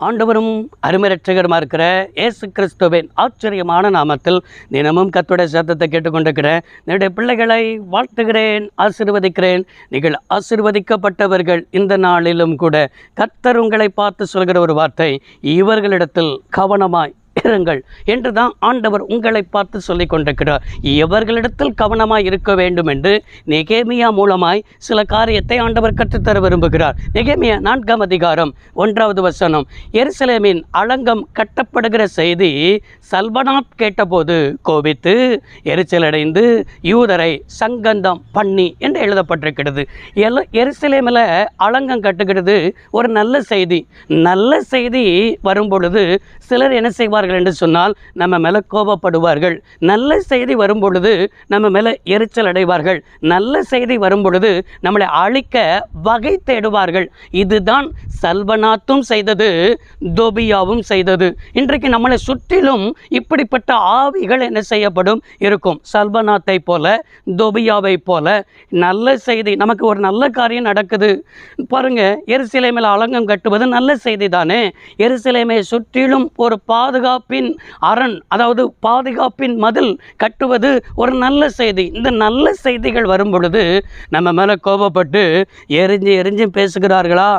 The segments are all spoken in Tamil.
ஆண்டவரும் அருமை இரட்சகருமா இருக்கிற இயேசு கிறிஸ்துவின் ஆச்சரியமான நாமத்தில் தினமும் கர்த்தருடைய சத்தத்தை கேட்டுக்கொண்டிருக்கிறேன். என்னுடைய பிள்ளைகளை வாழ்த்துகிறேன், ஆசீர்வதிக்கிறேன். நீங்கள் ஆசீர்வதிக்கப்பட்டவர்கள். இந்த நாளிலும் கூட கர்த்தர் உங்களை பார்த்து சொல்கிற ஒரு வார்த்தை, இவர்களிடத்தில் கவனமாய் இருங்கள் என்று தான் ஆண்டவர் உங்களை பார்த்து சொல்லிக் கொண்டிருக்கிறார். எவர்களிடத்தில் கவனமாய் இருக்க வேண்டும் என்று நெகேமியா மூலமாய் சில காரியத்தை ஆண்டவர் கற்றுத்தர விரும்புகிறார். நெகேமியா 4ஆம் அதிகாரம் 1வது வசனம். எருசலேமின் அலங்கம் கட்டப்படுகிற செய்தி சல்பனாத் கேட்டபோது கோபித்து எரிச்சலடைந்து யூதரை சங்கந்தம் பண்ணி என்று எழுதப்பட்டிருக்கிறது. எருசலேமில் அலங்கம் கட்டுகிறது ஒரு நல்ல செய்தி. நல்ல செய்தி வரும் பொழுது சிலர் என்ன செய்வார்கள் என்று சொன்னால் நம்ம மேலே கோபப்படுவார்கள். நல்ல செய்தி வரும் பொழுது நம்ம மேலே எரிச்சல் அடைவார்கள். நல்ல செய்தி வரும் பொழுது நம்மளை அழிக்க வகை தேடுவார்கள். இதுதான் சல்பனாத்தும் செய்தது, தோபியாவும் செய்தது. இன்றைக்கு நம்மளை சுற்றிலும் இப்படிப்பட்ட ஆவிகள் என்ன செய்யப்படும் இருக்கும். சல்பனாத்தை போல, தோபியாவை போல நல்ல செய்தி, நமக்கு ஒரு நல்ல காரியம் நடக்குது பாருங்க. எருசலேமில் அலங்கம் கட்டுவது நல்ல செய்தி தானே. எருசலேமை சுற்றிலும் ஒரு பாதுகாப்பின் அரண், அதாவது பாதுகாப்பின் மதில் கட்டுவது ஒரு நல்ல செய்தி. இந்த நல்ல செய்திகள் வரும் பொழுது நம்ம மேலே கோபப்பட்டு எரிஞ்சு பேசுகிறார்களா,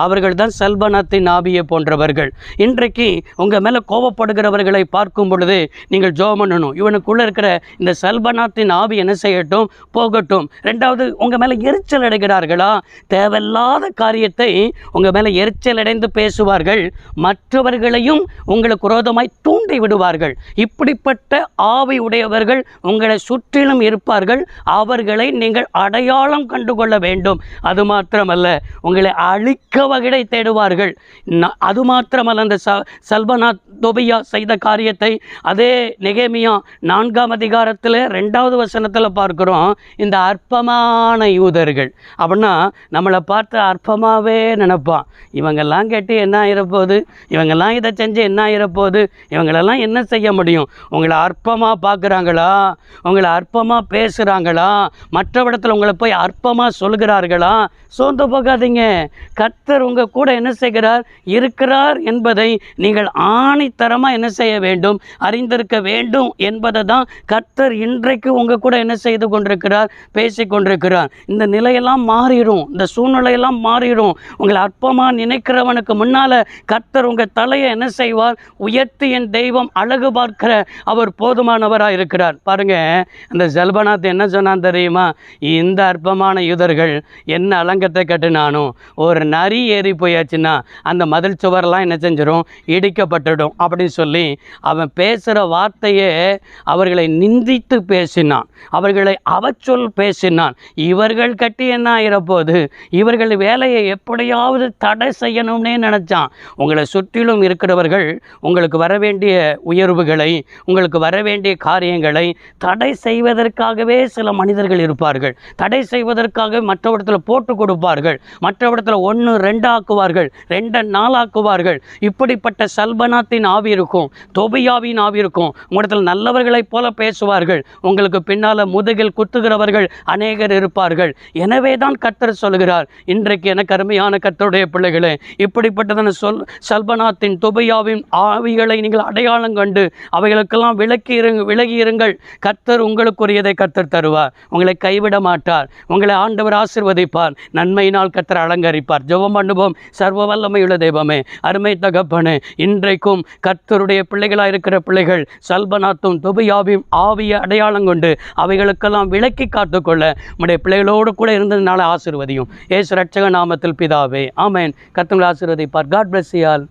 அவர்கள் தான் சல்பனாத்தின் ஆவியை போன்றவர்கள். இன்றைக்கு உங்கள் மேலே கோபப்படுகிறவர்களை பார்க்கும் பொழுது நீங்கள் ஜெபம் பண்ணணும். இவனுக்குள்ளே இருக்கிற இந்த சல்பனாத்தின் ஆவி என்ன செய்யட்டும், போகட்டும். ரெண்டாவது, உங்கள் மேலே எரிச்சல் அடைகிறார்களா, தேவையில்லாத காரியத்தை உங்கள் மேலே எரிச்சல் அடைந்து பேசுவார்கள். மற்றவர்களையும் உங்களுக்கு விரோதமாய் தூண்டி விடுவார்கள். இப்படிப்பட்ட ஆவி உடையவர்கள் உங்களை சுற்றிலும் இருப்பார்கள். அவர்களை நீங்கள் அடையாளம் கண்டுகொள்ள வேண்டும். அது மாத்திரமல்ல, உங்களை அழிக்க வகை தேடுவார்கள். அது மாத்திரமல்ல, அந்த சல்பனாத் தோபியா செய்த காரியத்தை அதே நெகேமியா 4ஆம் அதிகாரத்தில் 2வது வசனத்தில் பார்க்கிறோம். இந்த அற்பமான யூதர்கள் அப்படின்னா நம்மளை பார்த்து அற்பமாகவே நினைப்பான். இவங்கெல்லாம் கேட்டு என்ன ஆயிரப்போகுது, இவங்கெல்லாம் இதை செஞ்சு என்ன ஆயிரப்போகுது, இவங்களெல்லாம் என்ன செய்ய முடியும். உங்களை அற்பமாக பார்க்குறாங்களா, உங்களை அற்பமாக பேசுகிறாங்களா, மற்றவிடத்தில் உங்களை போய் அற்பமாக சொல்கிறார்களா, சோர்ந்து போகாதீங்க. கர்த்தர் உங்கள் கூட என்ன செய்கிறார், இருக்கிறார் என்பதை நீங்கள் ஆணித்தரமாக என்ன செய்ய வேண்டும், அறிந்திருக்க வேண்டும் என்பதை தான் கர்த்தர் இன்றைக்கு உங்கள் கூட என்ன செய்து கொண்டிருக்கிறார், பேசி கொண்டிருக்கிறார். இந்த நிலையெல்லாம் மாறிடும், இந்த சூழ்நிலையெல்லாம் மாறிடும். உங்களை அற்பமாக நினைக்கிறவனுக்கு முன்னால் கர்த்தர் உங்கள் தலையை என்ன செய்வார், உயர்த்தி என் தெய்வம் அழகு பார்க்கிற அவர் போதுமானவராக இருக்கிறார். பாருங்க, அந்த சல்பனாத் என்ன சொன்னான் தெரியுமா, இந்த அற்பமான யூதர்கள் என்ன அலங்கத்தை கட்டினானும், ஒரு நரி ஏறி போயாச்சுன்னா அந்த மதில் சுவரெல்லாம் என்ன செஞ்சிடும், இடிக்கப்பட்டுடும் அப்படின்னு சொல்லி அவன் பேசுகிற வார்த்தையே அவர்களை நிந்தித்து பேசினான், அவர்களை அவச்சொல் பேசினான். இவர்கள் கட்டி என்ன ஆகிறப்போது, இவர்கள் வேலையை எப்படியாவது தடை செய்யணும்னே நினச்சான். உங்களை சுற்றிலும் இருக்கிறவர்கள் உங்களுக்கு வர வேண்டிய உயர்வுகளை, உங்களுக்கு வர வேண்டிய காரியங்களை தடை செய்வதற்காகவே சில மனிதர்கள் இருப்பார்கள். தடை செய்வதற்காக மற்றவஇடத்தில் போட்டு கொடுப்பார்கள், மற்றவஇடத்தில் 1 2 ஆக்குவார்கள், 2 4 ஆக்குவார்கள். இப்படிப்பட்ட சல்பனாத்தின் ஆவி இருக்கும், தோபியாவின் ஆவி இருக்கும். உங்களிடத்தில் நல்லவர்களைப் போல பேசுவார்கள், உங்களுக்கு பின்னால் முதுகில் குத்துகிறவர்கள் அநேகர் இருப்பார்கள். எனவே தான் கர்த்தர் சொல்கிறார், இன்றைக்கு எனக்கு அருமையான கர்த்தருடைய பிள்ளைகளே, இப்படிப்பட்டதான சல்பனாத்தின் தோபியாவின் ஆவிகளை நீங்கள் அடையாளம் கண்டு அவைகளுக்கெல்லாம் விலகி இருங்கள். கர்த்தர் உங்களுக்குரியதை கர்த்தர் தருவார், உங்களை கைவிட மாட்டார், உங்களை ஆண்டவர் ஆசீர்வதிப்பார், நன்மையினால் கர்த்தர் அலங்கரிப்பார். ஜெபம் பண்ணுவோம். சர்வ வல்லமையுள்ள தெய்வமே, அருமை தகப்பனே, இன்றைக்கும் கர்த்தருடைய பிள்ளைகளாக இருக்கிற பிள்ளைகள் சல்பனாத்தும் தோபியாவின் ஆவியை அடையாளம் கொண்டு அவைகளுக்கெல்லாம் விலக்கி காத்துக்கொள்ள உடைய பிள்ளைகளோடு கூட இருந்ததுனால ஆசீர்வதியும். இயேசு இரட்சக நாமத்தில் பிதாவே, ஆமென். கர்த்தர் ஆசீர்வதிப்பார். God bless you all.